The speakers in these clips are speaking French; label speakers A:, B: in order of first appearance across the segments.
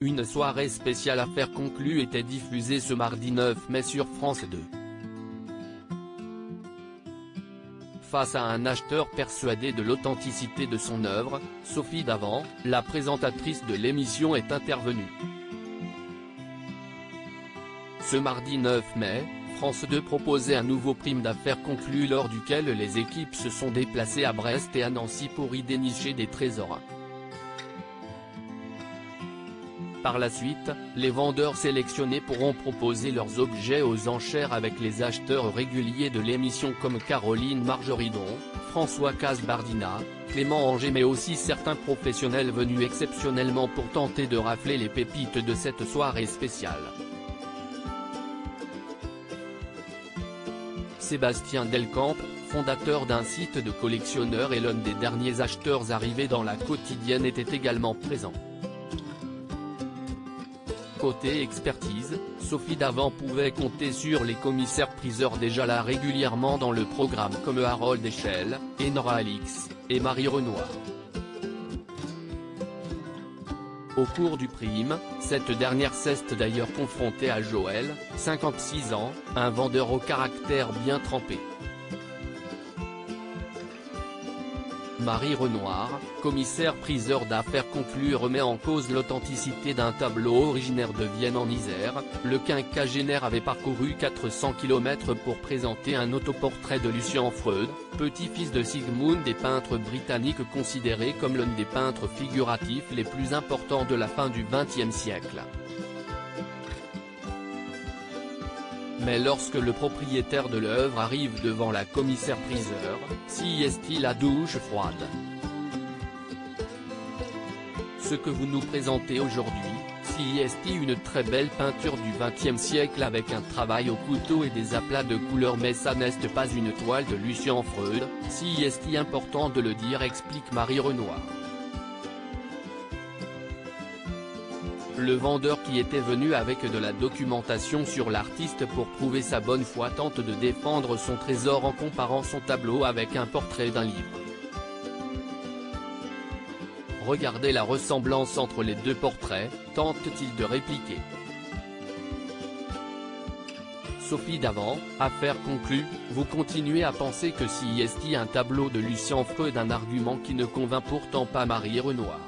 A: Une soirée spéciale Affaires conclues était diffusée ce mardi 9 mai sur France 2. Face à un acheteur persuadé de l'authenticité de son œuvre, Sophie Davant, la présentatrice de l'émission est intervenue. Ce mardi 9 mai, France 2 proposait un nouveau prime d'affaires conclu lors duquel les équipes se sont déplacées à Brest et à Nancy pour y dénicher des trésors. Par la suite, les vendeurs sélectionnés pourront proposer leurs objets aux enchères avec les acheteurs réguliers de l'émission comme Caroline Margeridon, François Casbardina, Clément Anger mais aussi certains professionnels venus exceptionnellement pour tenter de rafler les pépites de cette soirée spéciale. Sébastien Delcamp, fondateur d'un site de collectionneurs et l'un des derniers acheteurs arrivés dans la quotidienne était également présent. Côté expertise, Sophie Davant pouvait compter sur les commissaires-priseurs déjà là régulièrement dans le programme comme Harold Echelle, Enora Alix, et Marie Renoir. Au cours du prime, cette dernière s'est d'ailleurs confrontée à Joël, 56 ans, un vendeur au caractère bien trempé. Marie Renoir, commissaire-priseur d'affaires conclu remet en cause l'authenticité d'un tableau originaire de Vienne en Isère. Le quinquagénaire avait parcouru 400 km pour présenter un autoportrait de Lucian Freud, petit-fils de Sigmund et peintre britannique considéré comme l'un des peintres figuratifs les plus importants de la fin du XXe siècle. Mais lorsque le propriétaire de l'œuvre arrive devant la commissaire-priseur, s'y est-il la douche froide. Ce que vous nous présentez aujourd'hui, s'y est-il une très belle peinture du XXe siècle avec un travail au couteau et des aplats de couleurs mais ça n'est pas une toile de Lucian Freud, s'y est-il important de le dire explique Marie Renoir. Le vendeur qui était venu avec de la documentation sur l'artiste pour prouver sa bonne foi tente de défendre son trésor en comparant son tableau avec un portrait d'un livre. Regardez la ressemblance entre les deux portraits, tente-t-il de répliquer. Sophie Davant, affaire conclue, vous continuez à penser que s'y est un tableau de Lucian Freud un argument qui ne convainc pourtant pas Marie Renoir.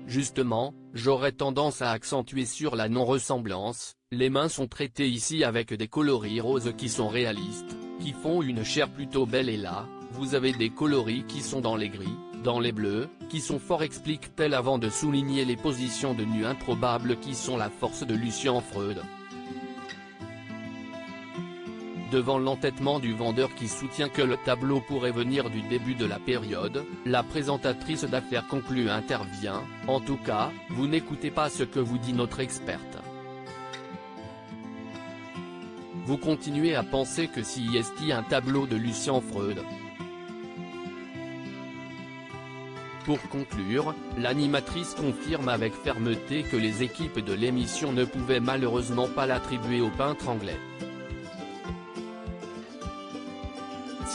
A: Justement, j'aurais tendance à accentuer sur la non-ressemblance, les mains sont traitées ici avec des coloris roses qui sont réalistes, qui font une chair plutôt belle et là, vous avez des coloris qui sont dans les gris, dans les bleus, qui sont forts explique-t-elle avant de souligner les positions de nu improbables qui sont la force de Lucian Freud. Devant l'entêtement du vendeur qui soutient que le tableau pourrait venir du début de la période, la présentatrice d'affaires conclue intervient, en tout cas, vous n'écoutez pas ce que vous dit notre experte. Vous continuez à penser que s'y est un tableau de Lucian Freud. Pour conclure, l'animatrice confirme avec fermeté que les équipes de l'émission ne pouvaient malheureusement pas l'attribuer au peintre anglais.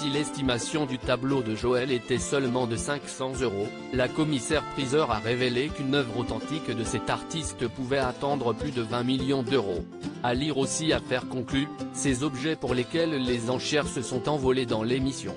A: Si l'estimation du tableau de Joël était seulement de 500 €, la commissaire-priseur a révélé qu'une œuvre authentique de cet artiste pouvait attendre plus de 20 millions d'euros. À lire aussi affaire conclue, ces objets pour lesquels les enchères se sont envolées dans l'émission.